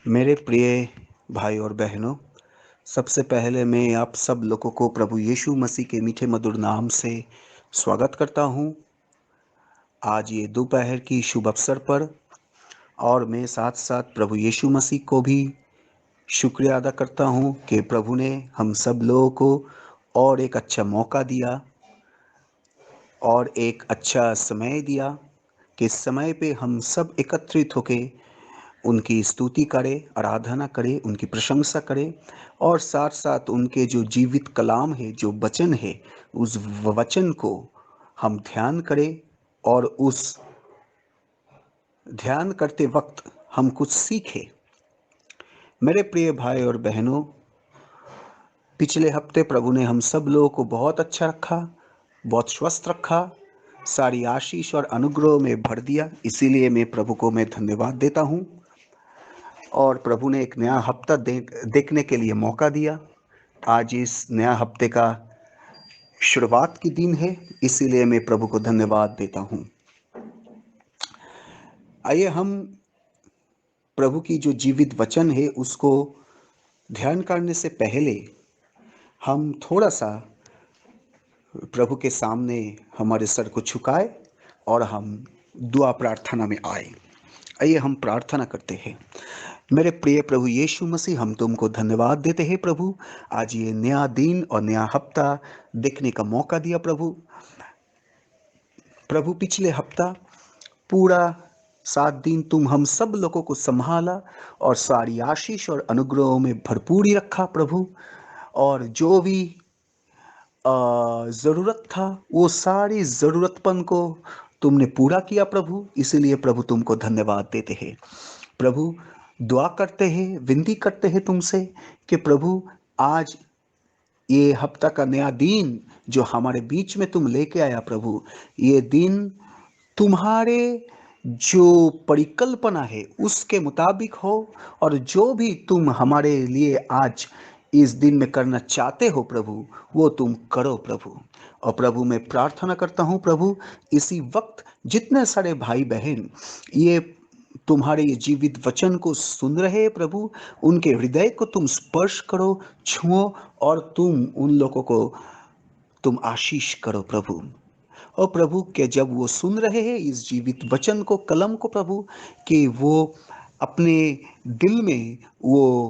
मेरे प्रिय भाई और बहनों, सबसे पहले मैं आप सब लोगों को प्रभु यीशु मसीह के मीठे मधुर नाम से स्वागत करता हूं। आज ये दोपहर की शुभ अवसर पर और मैं साथ-साथ प्रभु यीशु मसीह को भी शुक्रिया अदा करता हूं कि प्रभु ने हम सब लोगों को और एक अच्छा मौका दिया और एक अच्छा समय दिया कि इस समय पे हम सब एकत्रित होके उनकी स्तुति करें, आराधना करें, उनकी प्रशंसा करें और साथ-साथ उनके जो जीवित कलाम है, जो वचन है, उस वचन को हम ध्यान करें और उस ध्यान करते वक़्त हम कुछ सीखें। मेरे प्रिय भाई और बहनों, पिछले हफ्ते प्रभु ने हम सब लोगों को बहुत अच्छा रखा, बहुत स्वस्थ रखा, सारी आशीष और अनुग्रह में भर दिया। इसीलिए मैं प्रभु को धन्यवाद देता हूँ और प्रभु ने एक नया हफ्ता देखने के लिए मौका दिया। आज इस नया हफ्ते का शुरुआत की दिन है, इसीलिए मैं प्रभु को धन्यवाद देता हूँ। आइए हम प्रभु की जो जीवित वचन है उसको ध्यान करने से पहले हम थोड़ा सा प्रभु के सामने हमारे सर को झुकाए और हम दुआ प्रार्थना में आए। आइए हम प्रार्थना करते हैं। मेरे प्रिय प्रभु यीशु मसीह, हम तुमको धन्यवाद देते हैं प्रभु, आज ये नया दिन और नया हफ्ता देखने का मौका दिया प्रभु। प्रभु पिछले हफ्ता पूरा 7 दिन तुम हम सब लोगों को संभाला और सारी आशीष और अनुग्रहों में भरपूरी रखा प्रभु। और जो भी ज़रूरत था वो सारी ज़रूरतपन को तुमने पूरा किया प्रभु। इसीलिए प्रभु तुमको धन्यवाद देते हैं प्रभु। दुआ करते हैं, विनती करते हैं तुमसे कि प्रभु आज ये हफ्ता का नया दिन जो हमारे बीच में तुम लेके आया प्रभु, ये दिन तुम्हारे जो परिकल्पना है उसके मुताबिक हो और जो भी तुम हमारे लिए आज इस दिन में करना चाहते हो प्रभु, वो तुम करो प्रभु। और प्रभु मैं प्रार्थना करता हूँ प्रभु, इसी वक्त जितने सारे भाई बहन ये तुम्हारे ये जीवित वचन को सुन रहे हैं प्रभु, उनके हृदय को तुम स्पर्श करो, छुओ और तुम उन लोगों को तुम आशीष करो प्रभु। और प्रभु के जब वो सुन रहे हैं इस जीवित वचन को, कलम को प्रभु, कि वो अपने दिल में वो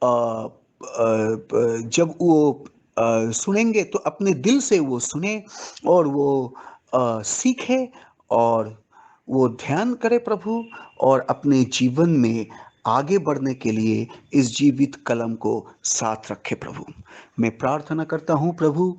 अ, जब वो सुनेंगे तो अपने दिल से वो सुने और वो सीखे और वो ध्यान करे प्रभु और अपने जीवन में आगे बढ़ने के लिए इस जीवित कलम को साथ रखे प्रभु। मैं प्रार्थना करता हूँ प्रभु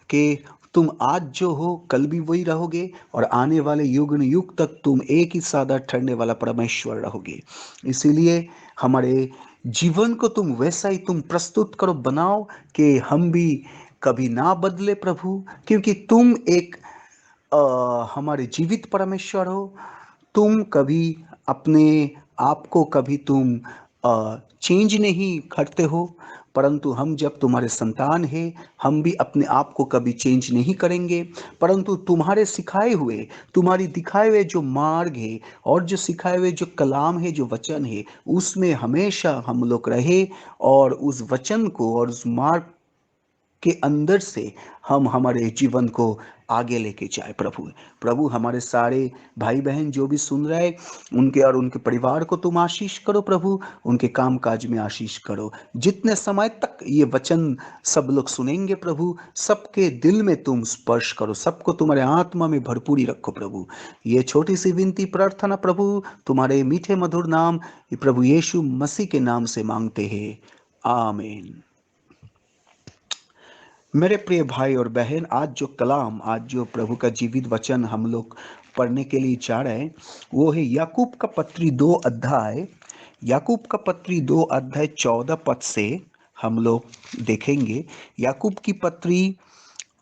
कि तुम आज जो हो कल भी वही रहोगे और आने वाले युग न युग तक तुम एक ही सादा ठहरने वाला परमेश्वर रहोगे। इसीलिए हमारे जीवन को तुम वैसा ही तुम प्रस्तुत करो, बनाओ कि हम भी कभी ना बदले प्रभु, क्योंकि तुम एक हमारे जीवित परमेश्वर हो। तुम कभी अपने आप को कभी तुम चेंज नहीं करते हो, परंतु हम जब तुम्हारे संतान हैं, हम भी अपने आप को कभी चेंज नहीं करेंगे, परंतु तुम्हारे सिखाए हुए, तुम्हारी दिखाए हुए जो मार्ग है और जो सिखाए हुए जो कलाम है, जो वचन है, उसमें हमेशा हम लोग रहे और उस वचन को और उस मार्ग के अंदर से हम हमारे जीवन को आगे लेके जाए प्रभु। प्रभु हमारे सारे भाई बहन जो भी सुन रहे, उनके और उनके परिवार को तुम आशीष करो प्रभु, उनके काम काज में आशीष करो। जितने समय तक ये वचन सब लोग सुनेंगे प्रभु, सबके दिल में तुम स्पर्श करो, सबको तुम्हारे आत्मा में भरपूरी रखो प्रभु। ये छोटी सी विनती प्रार्थना प्रभु तुम्हारे मीठे मधुर नाम प्रभु यीशु मसीह के नाम से मांगते हैं, आमीन। मेरे प्रिय भाई और बहन, आज जो कलाम, आज जो प्रभु का जीवित वचन हम लोग पढ़ने के लिए जा रहे हैं, वो है याकूब का पत्री 2 अध्याय, याकूब का पत्री 2 अध्याय 14 पद से हम लोग देखेंगे। याकूब की पत्री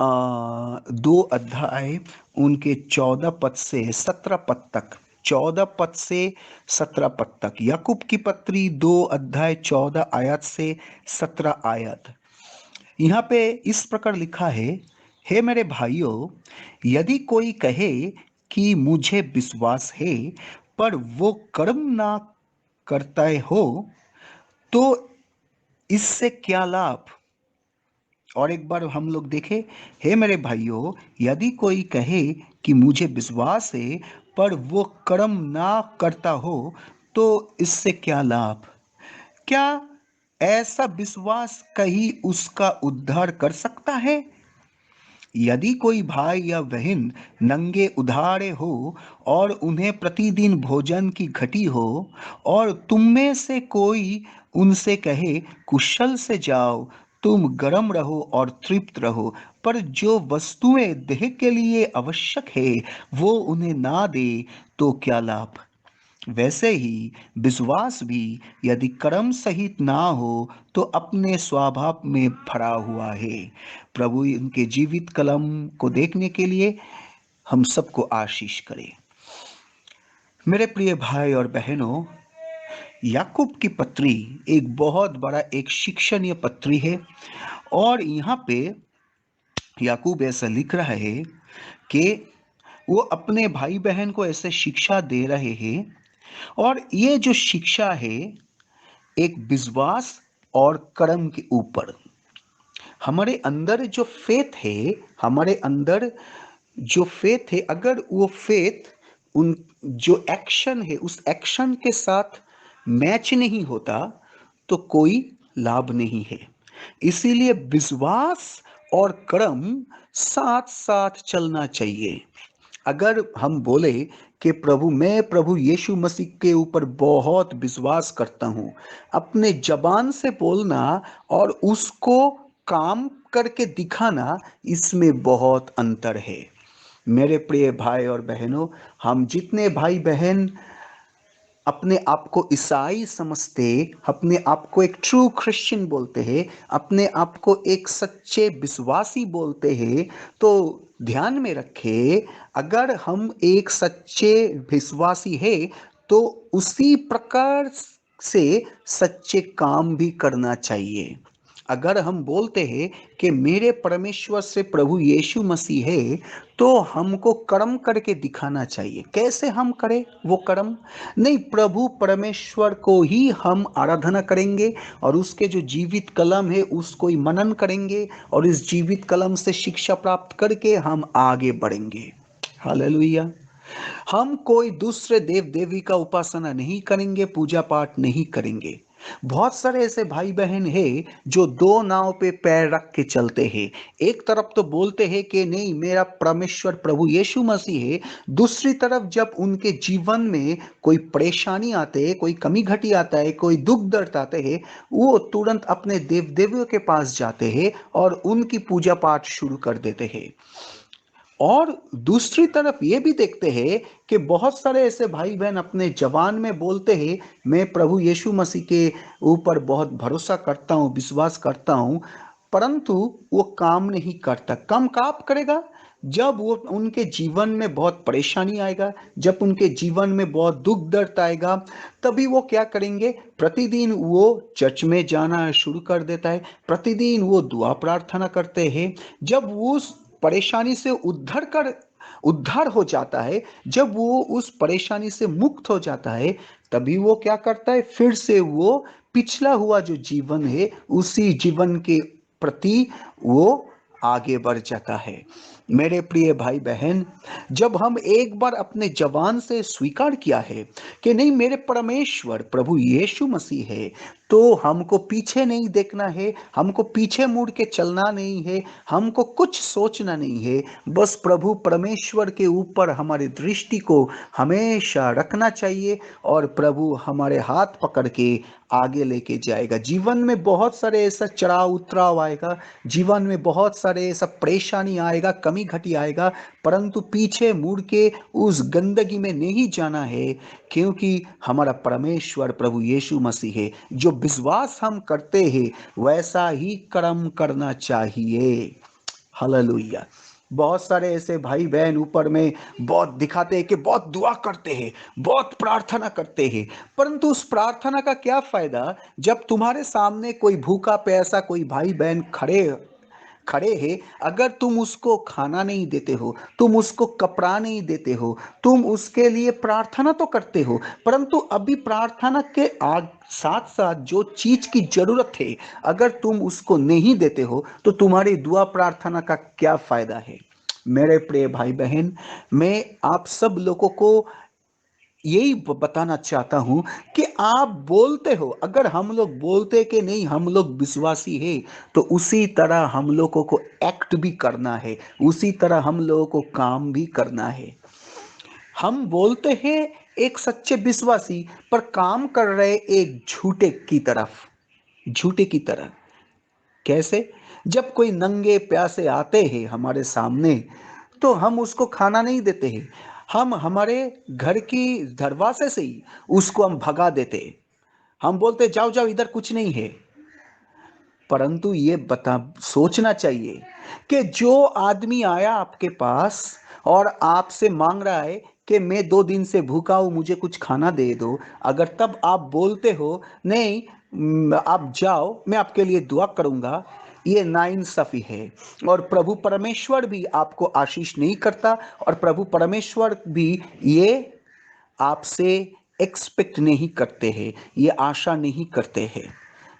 2 अध्याय उनके 14 पद से 17 पद तक, 14 पद से 17 पद तक। याकूब की पत्री 2 अध्याय 14 आयत से 17 आयत। यहाँ पे इस प्रकार लिखा है, हे मेरे भाइयों, यदि कोई कहे कि मुझे विश्वास है पर वो कर्म ना करते हो तो इससे क्या लाभ? और एक बार हम लोग देखें, हे मेरे भाइयों, यदि कोई कहे कि मुझे विश्वास है पर वो कर्म ना करता हो तो इससे क्या लाभ? क्या ऐसा विश्वास कहीं उसका उद्धार कर सकता है? यदि कोई भाई या बहन नंगे उधारे हो और उन्हें प्रतिदिन भोजन की घटी हो, और तुम में से कोई उनसे कहे, कुशल से जाओ, तुम गर्म रहो और तृप्त रहो, पर जो वस्तुएं देह के लिए आवश्यक है वो उन्हें ना दे, तो क्या लाभ? वैसे ही विश्वास भी यदि कर्म सहित ना हो तो अपने स्वभाव में भरा हुआ है। प्रभु उनके जीवित कलम को देखने के लिए हम सबको आशीष करे। मेरे प्रिय भाई और बहनों, याकूब की पत्री एक बहुत बड़ा एक शिक्षणीय पत्री है। और यहाँ पे याकूब ऐसा लिख रहा है कि वो अपने भाई बहन को ऐसे शिक्षा दे रहे हैं। और ये जो शिक्षा है एक विश्वास और कर्म के ऊपर। हमारे अंदर जो फेथ है, हमारे अंदर जो फेथ है, अगर वो फेथ उन जो एक्शन है उस एक्शन के साथ मैच नहीं होता तो कोई लाभ नहीं है। इसीलिए विश्वास और कर्म साथ साथ चलना चाहिए। अगर हम बोले कि मैं प्रभु यीशु मसीह के ऊपर बहुत विश्वास करता हूँ, अपने जबान से बोलना और उसको काम करके दिखाना, इसमें बहुत अंतर है। मेरे प्रिय भाई और बहनों, हम जितने भाई बहन अपने आप को ईसाई समझते, अपने आप को एक ट्रू क्रिश्चियन बोलते हैं, अपने आप को एक सच्चे विश्वासी बोलते हैं, तो ध्यान में रखें, अगर हम एक सच्चे विश्वासी है तो उसी प्रकार से सच्चे काम भी करना चाहिए। अगर हम बोलते हैं कि मेरे परमेश्वर से प्रभु यीशु मसीह है, तो हमको कर्म करके दिखाना चाहिए। कैसे हम करें वो कर्म? नहीं, प्रभु परमेश्वर को ही हम आराधना करेंगे और उसके जो जीवित कलम है उसको ही मनन करेंगे, और इस जीवित कलम से शिक्षा प्राप्त करके हम आगे बढ़ेंगे। हालेलुया। हम कोई दूसरे देव देवी का उपासना नहीं करेंगे, पूजा पाठ नहीं करेंगे। बहुत सारे ऐसे भाई बहन हैं जो दो नाव पे पैर रख के चलते हैं। एक तरफ तो बोलते हैं कि नहीं, मेरा परमेश्वर प्रभु यीशु मसीह है, दूसरी तरफ जब उनके जीवन में कोई परेशानी आते है, कोई कमी घटी आता है, कोई दुख दर्द आते हैं, वो तुरंत अपने देव देवियों के पास जाते हैं और उनकी पूजा पाठ शुरू कर देते हैं। और दूसरी तरफ ये भी देखते हैं कि बहुत सारे ऐसे भाई बहन अपने जवान में बोलते हैं, मैं प्रभु यीशु मसीह के ऊपर बहुत भरोसा करता हूँ, विश्वास करता हूँ, परंतु वो काम नहीं करता। काम कब करेगा? जब वो उनके जीवन में बहुत परेशानी आएगा, जब उनके जीवन में बहुत दुख दर्द आएगा, तभी वो क्या करेंगे? प्रतिदिन वो चर्च में जाना शुरू कर देता है, प्रतिदिन वो दुआ प्रार्थना करते हैं। जब वो परेशानी से उद्धार हो जाता है, जब वो उस परेशानी से मुक्त हो जाता है, तभी वो क्या करता है? फिर से वो पिछला हुआ जो जीवन है उसी जीवन के प्रति वो आगे बढ़ जाता है। मेरे प्रिय भाई बहन, जब हम एक बार अपने जबान से स्वीकार किया है कि नहीं, मेरे परमेश्वर प्रभु यीशु मसीह है, तो हमको पीछे नहीं देखना है, हमको पीछे मुड़ के चलना नहीं है, हमको कुछ सोचना नहीं है। बस प्रभु परमेश्वर के ऊपर हमारी दृष्टि को हमेशा रखना चाहिए और प्रभु हमारे हाथ पकड़ के आगे लेके जाएगा। जीवन में बहुत सारे ऐसा चढ़ाव उतराव आएगा, जीवन में बहुत सारे ऐसा परेशानी आएगा, कमी घटी आएगा, परंतु पीछे मुड़ के उस गंदगी में नहीं जाना है, क्योंकि हमारा परमेश्वर प्रभु यीशु मसीह है। जो विश्वास हम करते हैं वैसा ही कर्म करना चाहिए। हालेलुया। बहुत सारे ऐसे भाई बहन ऊपर में बहुत दिखाते हैं कि बहुत दुआ करते हैं, बहुत प्रार्थना करते हैं, परंतु उस प्रार्थना का क्या फायदा जब तुम्हारे सामने कोई भूखा प्यासा कोई भाई बहन खड़े खड़े हैं, अगर तुम उसको खाना नहीं देते हो, तुम उसको कपड़ा नहीं देते हो, तुम उसके लिए प्रार्थना तो करते हो, परंतु अभी प्रार्थना के आग साथ साथ जो चीज की जरूरत है, अगर तुम उसको नहीं देते हो तो तुम्हारी दुआ प्रार्थना का क्या फायदा है। मेरे प्रिय भाई बहन, मैं आप सब लोगों को यही बताना चाहता हूं कि आप बोलते हो, अगर हम लोग बोलते कि नहीं हम लोग विश्वासी है, तो उसी तरह हम लोगों को एक्ट भी करना है, उसी तरह हम लोगों को काम भी करना है। हम बोलते हैं एक सच्चे विश्वासी, पर काम कर रहे एक झूठे की तरफ, झूठे की तरह। कैसे? जब कोई नंगे प्यासे आते हैं हमारे सामने, तो हम उसको खाना नहीं देते हैं, हम हमारे घर की दरवाजे से ही उसको हम भगा देते हैं। हम बोलते जाओ जाओ, इधर कुछ नहीं है। परंतु ये बता सोचना चाहिए कि जो आदमी आया आपके पास और आपसे मांग रहा है कि मैं 2 दिन से भूखा हूं, मुझे कुछ खाना दे दो, अगर तब आप बोलते हो नहीं आप जाओ मैं आपके लिए दुआ करूंगा, ये नाइंसाफी है। और प्रभु परमेश्वर भी आपको आशीष नहीं करता, और प्रभु परमेश्वर भी ये आपसे एक्सपेक्ट नहीं करते हैं, ये आशा नहीं करते हैं।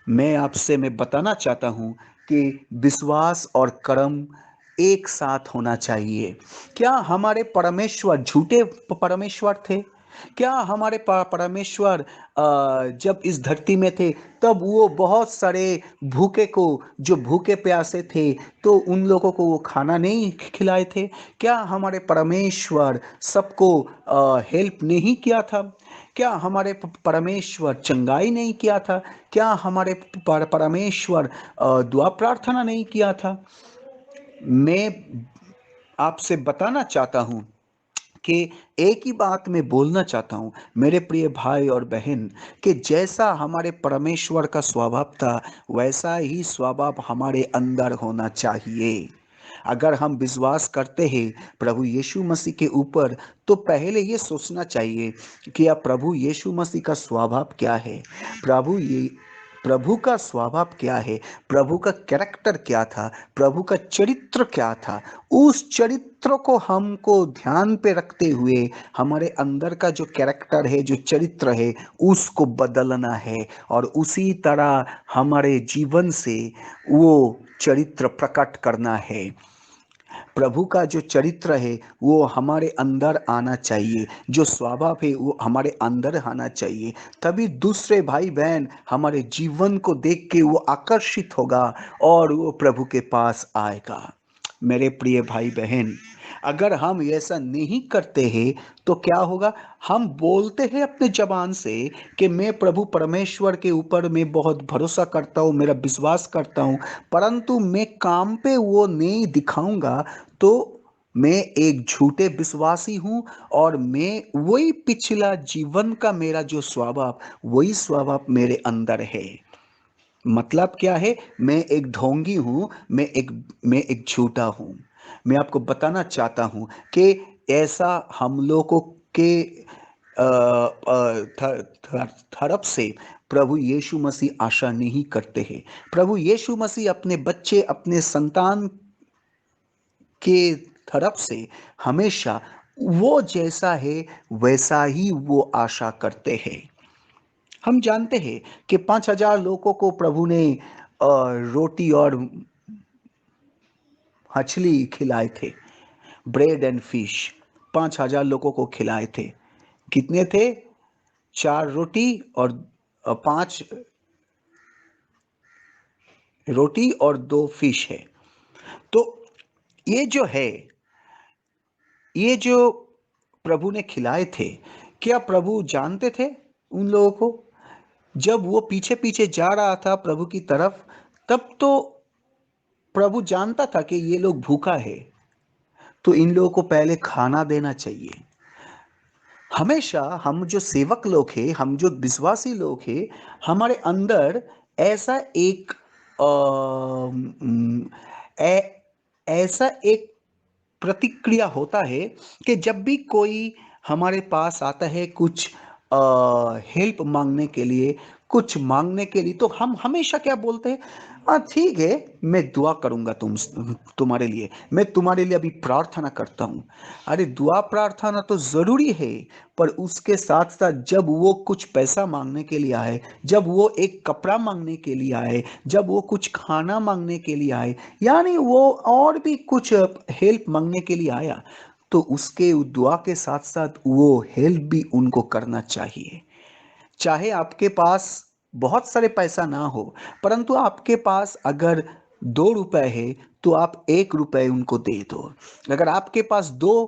मैं बताना चाहता हूं कि विश्वास और कर्म एक साथ होना चाहिए। क्या हमारे परमेश्वर झूठे परमेश्वर थे? क्या हमारे परमेश्वर जब इस धरती में थे तब वो बहुत सारे भूखे को, जो भूखे प्यासे थे, तो उन लोगों को वो खाना नहीं खिलाए थे? क्या हमारे परमेश्वर सबको हेल्प नहीं किया था? क्या हमारे परमेश्वर चंगाई नहीं किया था? क्या हमारे परमेश्वर दुआ प्रार्थना नहीं किया था? मैं आपसे बताना चाहता हूं कि एक ही बात मैं बोलना चाहता हूं मेरे प्रिय भाई और बहन, कि जैसा हमारे परमेश्वर का स्वभाव था वैसा ही स्वभाव हमारे अंदर होना चाहिए। अगर हम विश्वास करते हैं प्रभु यीशु मसीह के ऊपर, तो पहले ये सोचना चाहिए कि अब प्रभु यीशु मसीह का स्वभाव क्या है, प्रभु का स्वभाव क्या है, प्रभु का कैरेक्टर क्या था, प्रभु का चरित्र क्या था। उस चरित्र को हमको ध्यान पे रखते हुए हमारे अंदर का जो कैरेक्टर है, जो चरित्र है, उसको बदलना है, और उसी तरह हमारे जीवन से वो चरित्र प्रकट करना है। प्रभु का जो चरित्र है वो हमारे अंदर आना चाहिए, जो स्वभाव है वो हमारे अंदर आना चाहिए। तभी दूसरे भाई बहन हमारे जीवन को देख के वो आकर्षित होगा और वो प्रभु के पास आएगा। मेरे प्रिय भाई बहन, अगर हम ऐसा नहीं करते हैं तो क्या होगा? हम बोलते हैं अपने जबान से कि मैं प्रभु परमेश्वर के ऊपर मैं बहुत भरोसा करता हूँ, मेरा विश्वास करता हूँ, परंतु मैं काम पे वो नहीं दिखाऊंगा, तो मैं एक झूठे विश्वासी हूं, और मैं वही पिछला जीवन का मेरा जो स्वभाव, वही स्वभाव मेरे अंदर है। मतलब क्या है? मैं एक ढोंगी हूं, मैं एक झूठा हूं। मैं आपको बताना चाहता हूं कि ऐसा हम लोगों के तरफ से प्रभु यीशु मसीह आशा नहीं करते हैं। प्रभु यीशु मसीह अपने बच्चे, अपने संतान के तरफ से हमेशा वो जैसा है वैसा ही वो आशा करते हैं। हम जानते हैं कि 5,000 लोगों को प्रभु ने रोटी और मछली खिलाए थे, ब्रेड एंड फिश। 5,000 लोगों को खिलाए थे। कितने थे? 4 रोटी और 5 रोटी और 2 फिश है। तो ये जो है, ये जो प्रभु ने खिलाए थे, क्या प्रभु जानते थे उन लोगों को? जब वो पीछे पीछे जा रहा था प्रभु की तरफ, तब तो प्रभु जानता था कि ये लोग भूखा है, तो इन लोगों को पहले खाना देना चाहिए। हमेशा हम जो सेवक लोग हैं, हम जो विश्वासी लोग हैं, हमारे अंदर ऐसा एक अ, म, ऐ- ऐसा एक प्रतिक्रिया होता है कि जब भी कोई हमारे पास आता है कुछ हेल्प मांगने के लिए, कुछ मांगने के लिए, तो हम हमेशा क्या बोलते हैं? हाँ ठीक है, मैं दुआ करूंगा तुम्हारे लिए, मैं तुम्हारे लिए अभी प्रार्थना करता हूँ। अरे दुआ प्रार्थना तो जरूरी है, पर उसके साथ साथ जब वो कुछ पैसा मांगने के लिए आए, जब वो एक कपड़ा मांगने के लिए आए, जब वो कुछ खाना मांगने के लिए आए, यानी वो और भी कुछ हेल्प मांगने के लिए आया, तो उसके दुआ के साथ साथ वो हेल्प भी उनको करना चाहिए। चाहे आपके पास बहुत सारे पैसा ना हो, परंतु आपके पास अगर 2 रुपए है, तो आप 1 रुपए उनको दे दो। अगर आपके पास 2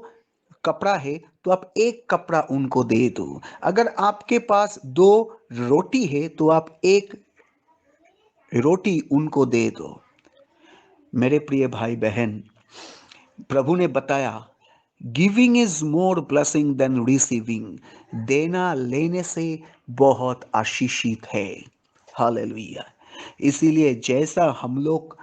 कपड़ा है, तो आप 1 कपड़ा उनको दे दो। अगर आपके पास 2 रोटी है, तो आप 1 रोटी उनको दे दो। मेरे प्रिय भाई बहन, प्रभु ने बताया, giving is more blessing than receiving. देना लेने से बहुत आशीषित है। हालेलुया। इसीलिए जैसा हम लोग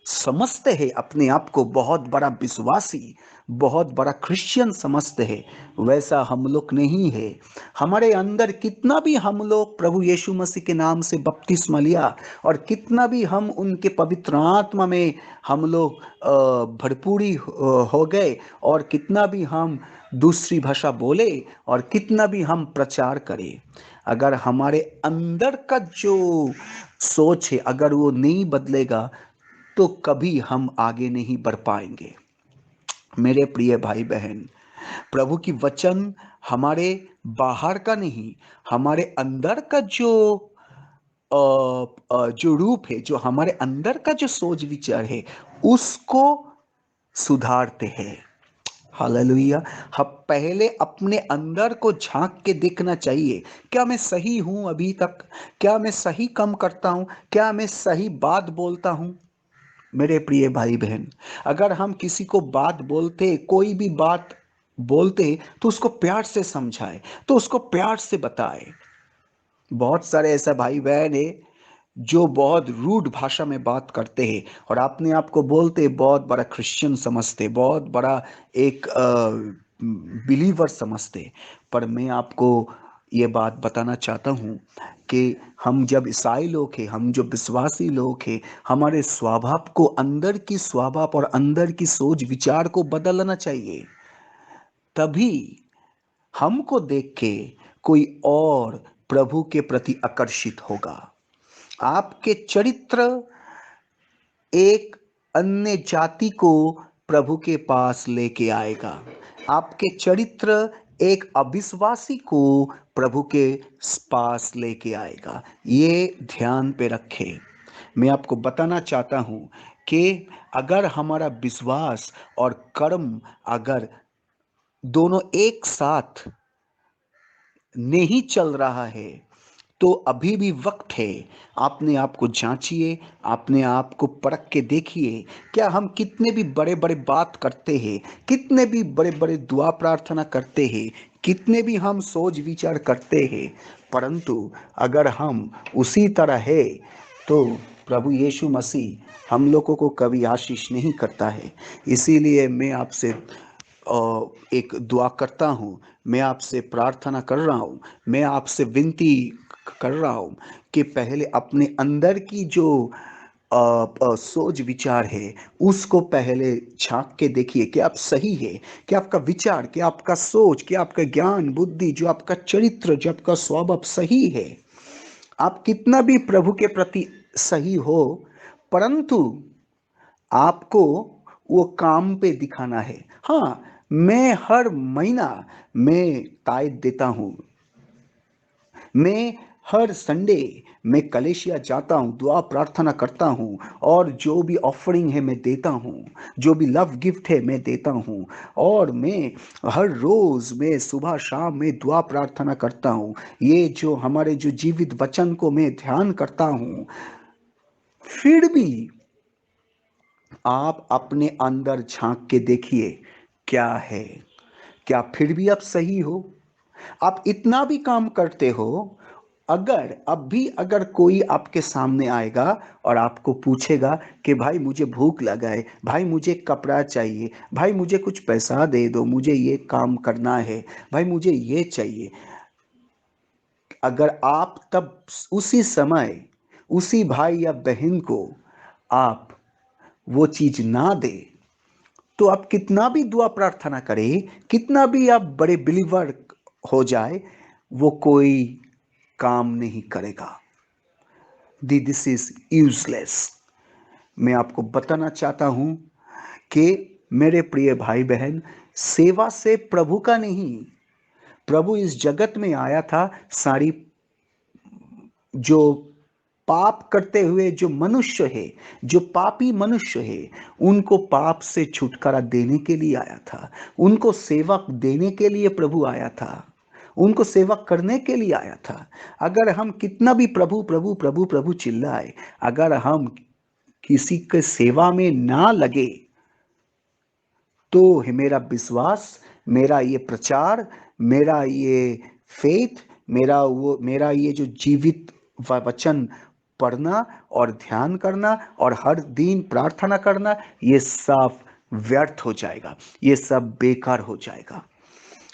समझते हैं अपने आप को बहुत बड़ा विश्वासी, बहुत बड़ा क्रिश्चियन समझते हैं, वैसा हम लोग नहीं है। हमारे अंदर कितना भी हम लोग प्रभु यीशु मसीह के नाम से बपतिस्मा लिया, और कितना भी हम उनके पवित्र आत्मा में हम लोग भरपूरी हो गए, और कितना भी हम दूसरी भाषा बोले, और कितना भी हम प्रचार करें, अगर हमारे अंदर का जो सोच है अगर वो नहीं बदलेगा, तो कभी हम आगे नहीं बढ़ पाएंगे। मेरे प्रिय भाई बहन, प्रभु की वचन हमारे बाहर का नहीं, हमारे अंदर का जो रूप है, जो हमारे अंदर का जो सोच विचार है, उसको सुधारते हैं। हालेलुया। हम पहले अपने अंदर को झांक के देखना चाहिए, क्या मैं सही हूं अभी तक? क्या मैं सही काम करता हूं? क्या मैं सही बात बोलता हूं? मेरे प्रिय भाई बहन, अगर हम किसी को बात बोलते, कोई भी बात बोलते, तो उसको प्यार से समझाए, तो उसको प्यार से बताए। बहुत सारे ऐसा भाई बहन है जो बहुत रूड भाषा में बात करते हैं, और अपने आप को बोलते बहुत बड़ा क्रिश्चियन समझते, बहुत बड़ा एक बिलीवर समझते। पर मैं आपको ये बात बताना चाहता हूँ कि हम जब ईसाई लोग हैं, हम जो विश्वासी लोग हैं, हमारे स्वभाव को, अंदर की स्वभाव और अंदर की सोच विचार को बदलना चाहिए। तभी हमको देख के कोई और प्रभु के प्रति आकर्षित होगा। आपके चरित्र एक अन्य जाति को प्रभु के पास लेके आएगा। आपके चरित्र एक अविश्वासी को प्रभु के पास लेके आएगा। ये ध्यान पे रखें। मैं आपको बताना चाहता हूं कि अगर हमारा विश्वास और कर्म अगर दोनों एक साथ नहीं चल रहा है, तो अभी भी वक्त है। अपने आप को जांचिए, अपने आप को परख के देखिए, क्या हम कितने भी बड़े बड़े बात करते हैं, कितने भी बड़े बड़े दुआ प्रार्थना करते हैं, कितने भी हम सोच विचार करते हैं, परंतु अगर हम उसी तरह है, तो प्रभु यीशु मसीह हम लोगों को कभी आशीष नहीं करता है। इसीलिए मैं आपसे एक दुआ करता हूँ, मैं आपसे प्रार्थना कर रहा हूँ, मैं आपसे विनती कर रहा हूँ कि पहले अपने अंदर की जो सोच विचार है, उसको पहले झांक के देखिए कि आप सही है, कि आपका विचार, कि आपका सोच, कि आपका ज्ञान बुद्धि, जो आपका चरित्र, जो आपका स्वभाव सही है। आप कितना भी प्रभु के प्रति सही हो, परंतु आपको वो काम पे दिखाना है। हाँ, मैं हर महीना मैं तायत देता हूँ, मैं हर संडे मैं कलेशिया जाता हूँ, दुआ प्रार्थना करता हूँ, और जो भी ऑफरिंग है मैं देता हूँ, जो भी लव गिफ्ट है मैं देता हूँ, और मैं हर रोज मैं सुबह शाम में दुआ प्रार्थना करता हूँ। ये जो हमारे जो जीवित वचन को मैं ध्यान करता हूँ। फिर भी आप अपने अंदर झांक के देखिए, क्या है? क्या फिर भी आप सही हो? आप इतना भी काम करते हो, अगर अब भी अगर कोई आपके सामने आएगा और आपको पूछेगा कि भाई मुझे भूख लगा है, भाई मुझे कपड़ा चाहिए, भाई मुझे कुछ पैसा दे दो, मुझे ये काम करना है, भाई मुझे ये चाहिए, अगर आप तब उसी समय उसी भाई या बहन को आप वो चीज ना दे, तो आप कितना भी दुआ प्रार्थना करें, कितना भी आप बड़े बिलीवर हो जाए, वो कोई काम नहीं करेगा। This is useless. मैं आपको बताना चाहता हूं कि मेरे प्रिय भाई बहन, सेवा से प्रभु का नहीं, प्रभु इस जगत में आया था सारी जो पाप करते हुए जो मनुष्य है, जो पापी मनुष्य है, उनको पाप से छुटकारा देने के लिए आया था। उनको सेवा देने के लिए प्रभु आया था। उनको सेवा करने के लिए आया था। अगर हम कितना भी प्रभु प्रभु प्रभु प्रभु चिल्लाए, अगर हम किसी के सेवा में ना लगे, तो मेरा विश्वास, मेरा ये प्रचार, मेरा ये फेथ, मेरा ये जो जीवित वचन पढ़ना और ध्यान करना और हर दिन प्रार्थना करना, ये सब व्यर्थ हो जाएगा, ये सब बेकार हो जाएगा।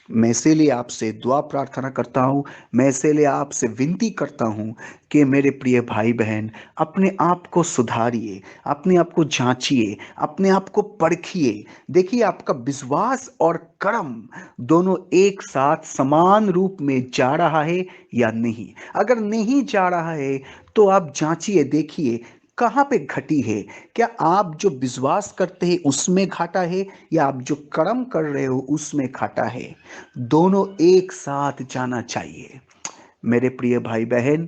मैं इसीलिए आपसे दुआ प्रार्थना करता हूँ, मैं इसीलिए आपसे विनती करता हूँ कि मेरे प्रिय भाई बहन, अपने आप को सुधारिए, अपने आप को जांचिए, अपने आप को परखिए। देखिए आपका विश्वास और कर्म दोनों एक साथ समान रूप में जा रहा है या नहीं। अगर नहीं जा रहा है तो आप जांचिए, देखिए कहाँ पे घटी है। क्या आप जो विश्वास करते हैं उसमें घाटा है, या आप जो कर्म कर रहे हो उसमें घाटा है। दोनों एक साथ जाना चाहिए। मेरे प्रिय भाई बहन,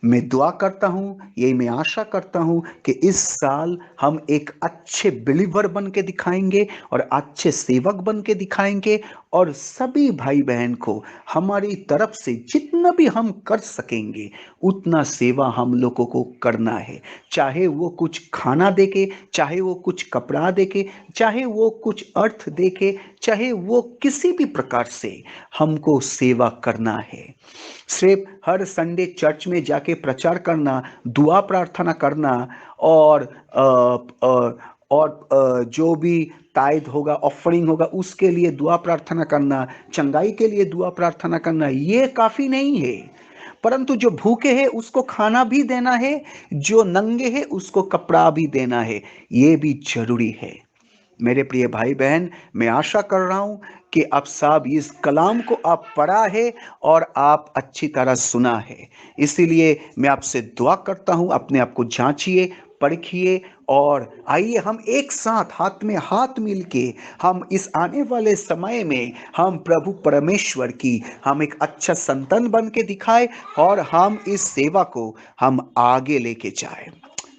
मैं दुआ करता हूँ, यही मैं आशा करता हूँ कि इस साल हम एक अच्छे बिलीवर बन के दिखाएंगे और अच्छे सेवक बन के दिखाएंगे, और सभी भाई बहन को हमारी तरफ से जितना भी हम कर सकेंगे उतना सेवा हम लोगों को करना है। चाहे वो कुछ खाना देके, चाहे वो कुछ कपड़ा देके, चाहे वो कुछ अर्थ देके, चाहे वो किसी भी प्रकार से हमको सेवा करना है। सिर्फ हर संडे चर्च में जाके प्रचार करना, दुआ प्रार्थना करना, और जो भी ताइद होगा, ऑफरिंग होगा, उसके लिए दुआ प्रार्थना करना, चंगाई के लिए दुआ प्रार्थना करना, ये काफी नहीं है। परंतु जो भूखे हैं उसको खाना भी देना है, जो नंगे हैं उसको कपड़ा भी देना है, ये भी जरूरी है। मेरे प्रिय भाई बहन, मैं आशा कर रहा हूं कि आप सब इस कलाम को आप पढ़ा है और आप अच्छी तरह सुना है। इसीलिए मैं आपसे दुआ करता हूं, अपने आप को जांचिए, परखिए, और आइए हम एक साथ हाथ में हाथ मिलके हम इस आने वाले समय में हम प्रभु परमेश्वर की हम एक अच्छा संतान बन के दिखाए, और हम इस सेवा को हम आगे लेके जाए।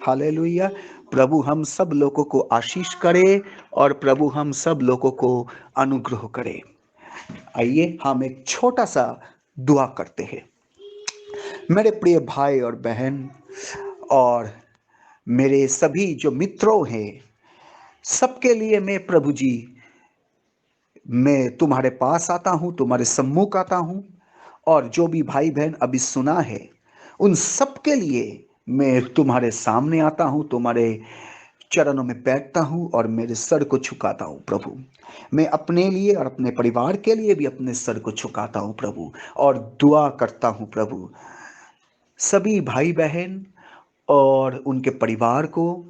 हालेलुया। प्रभु हम सब लोगों को आशीष करे, और प्रभु हम सब लोगों को अनुग्रह करे। आइए हम एक छोटा सा दुआ करते हैं। मेरे प्रिय भाई और बहन, और मेरे सभी जो मित्रों हैं, सबके लिए मैं प्रभु जी, मैं तुम्हारे पास आता हूं, तुम्हारे सम्मुख आता हूं, और जो भी भाई बहन अभी सुना है उन सबके लिए मैं तुम्हारे सामने आता हूं, तुम्हारे चरणों में बैठता हूं और मेरे सर को झुकाता हूं प्रभु। मैं अपने लिए और अपने परिवार के लिए भी अपने सर को झुकाता हूं प्रभु, और दुआ करता हूं प्रभु, सभी भाई बहन और उनके परिवार को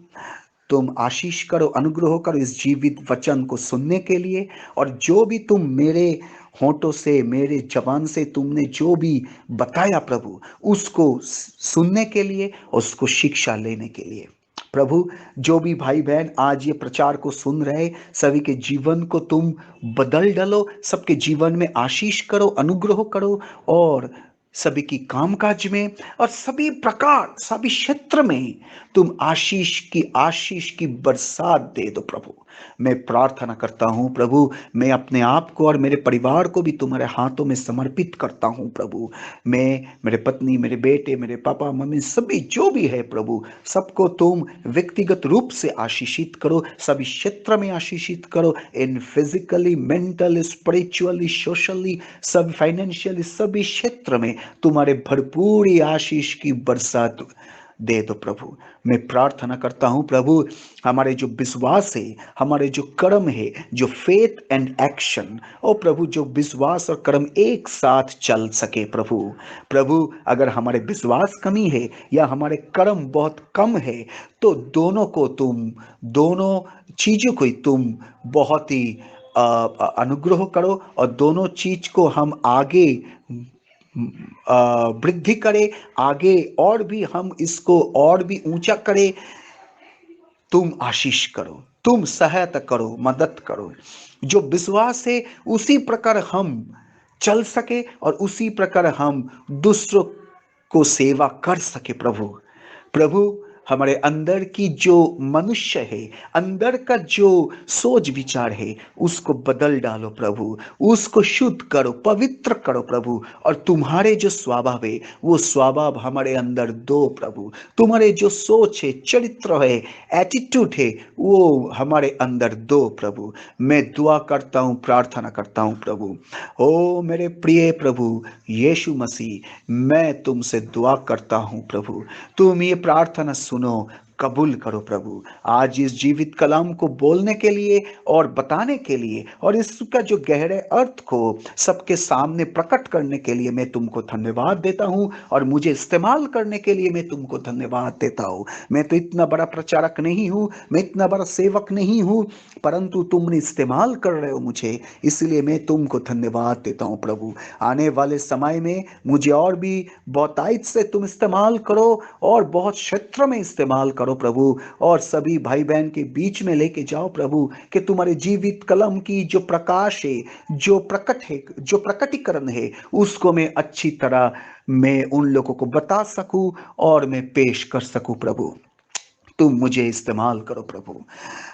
तुम आशीष करो, अनुग्रह करो इस जीवित वचन को सुनने के लिए। और जो भी तुम मेरे होठों से, मेरे जबान से तुमने जो भी बताया प्रभु, उसको सुनने के लिए, उसको शिक्षा लेने के लिए प्रभु। जो भी भाई बहन आज ये प्रचार को सुन रहे, सभी के जीवन को तुम बदल डालो, सबके जीवन में आशीष करो, अनुग्रह करो, और सभी की कामकाज में और सभी प्रकार, सभी क्षेत्र में तुम आशीष की बरसात दे दो प्रभु। मैं प्रार्थना करता हूं प्रभु, मैं अपने आप को और मेरे परिवार को भी तुम्हारे हाथों में समर्पित करता हूं प्रभु। मैं, मेरे पत्नी, मेरे बेटे, मेरे पापा मम्मी, सभी जो भी है प्रभु, सबको तुम व्यक्तिगत रूप से आशीषित करो, सभी क्षेत्र में आशीषित करो, इन फिजिकली, मेंटली, स्पिरिचुअली, सोशली, सब फाइनेंशियली, सभी क्षेत्र में तुम्हारे भरपूर आशीष की बरसात दे दो प्रभु। मैं प्रार्थना करता हूँ प्रभु, हमारे जो विश्वास है, हमारे जो कर्म है, जो फेथ एंड एक्शन, ओ प्रभु, जो विश्वास और कर्म एक साथ चल सके प्रभु। प्रभु, अगर हमारे विश्वास कमी है या हमारे कर्म बहुत कम है, तो दोनों को तुम, दोनों चीजों को ही तुम बहुत ही अनुग्रह करो, और दोनों चीज को हम आगे वृद्धि करें, आगे और भी हम इसको और भी ऊंचा करें। तुम आशीष करो, तुम सहायता करो, मदद करो। जो विश्वास है उसी प्रकार हम चल सके और उसी प्रकार हम दूसरों को सेवा कर सके प्रभु। प्रभु, हमारे अंदर की जो मनुष्य है, अंदर का जो सोच विचार है, उसको बदल डालो प्रभु, उसको शुद्ध करो, पवित्र करो प्रभु। और तुम्हारे जो स्वभाव है वो स्वभाव हमारे अंदर दो प्रभु। तुम्हारे जो सोच है, चरित्र है, एटीट्यूड है, वो हमारे अंदर दो प्रभु। मैं दुआ करता हूँ, प्रार्थना करता हूँ प्रभु। ओ मेरे प्रिय प्रभु यीशु मसीह, मैं तुमसे दुआ करता हूँ प्रभु, तुम ये प्रार्थना सुनो, कबूल करो प्रभु। आज इस जीवित कलाम को बोलने के लिए और बताने के लिए और इसका जो गहरे अर्थ को सबके सामने प्रकट करने के लिए मैं तुमको धन्यवाद देता हूं, और मुझे इस्तेमाल करने के लिए मैं तुमको धन्यवाद देता हूं। मैं तो इतना बड़ा प्रचारक नहीं हूं, मैं इतना बड़ा सेवक नहीं हूं, परंतु तुमने इस्तेमाल कर रहे हो मुझे, इसलिए मैं तुमको धन्यवाद देता हूं प्रभु। आने वाले समय में मुझे और भी बहुतायत से तुम इस्तेमाल करो, और बहुत क्षेत्र में इस्तेमाल करो प्रभु, और सभी भाई बहन के बीच में लेके जाओ प्रभु, कि तुम्हारे जीवित कलम की जो प्रकाश है, जो प्रकट है, जो प्रकटीकरण है, उसको मैं अच्छी तरह मैं उन लोगों को बता सकूं और मैं पेश कर सकूं प्रभु। तुम मुझे इस्तेमाल करो प्रभु।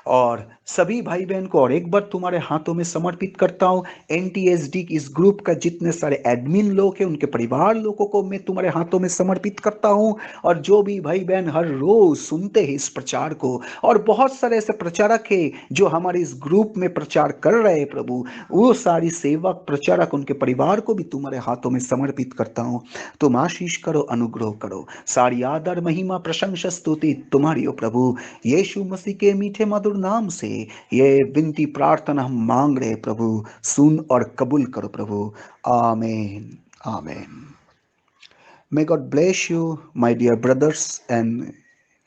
और सभी भाई बहन को और एक बार तुम्हारे हाथों में समर्पित करता हूं। एनटीएसडी इस ग्रुप का जितने सारे एडमिन लोग हैं, उनके परिवार लोगों को मैं तुम्हारे हाथों में समर्पित करता हूं। और जो भी भाई बहन हर रोज सुनते हैं इस प्रचार को, और बहुत सारे ऐसे प्रचारक हैं जो हमारे इस ग्रुप में प्रचार कर रहे हैं प्रभु, वो सारी सेवक प्रचारक, उनके परिवार को भी तुम्हारे हाथों में समर्पित करता हूं। तुम आशीष करो, अनुग्रह करो। सारी आदर, महिमा, प्रशंसा, स्तुति तुम्हारी हो प्रभु। यीशु मसीह के मीठे मधुर नाम से ये विनती प्रार्थना हम मांग रहे प्रभु, सुन और कबूल करो प्रभु। आमीन, आमीन। May God bless you my dear brothers and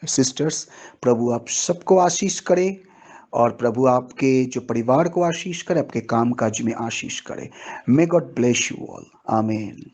sisters. प्रभु आप सबको आशीष करे, और प्रभु आपके जो परिवार को आशीष करे, आपके काम काज में आशीष करे। मे गॉड ब्लेस यू ऑल। आमीन।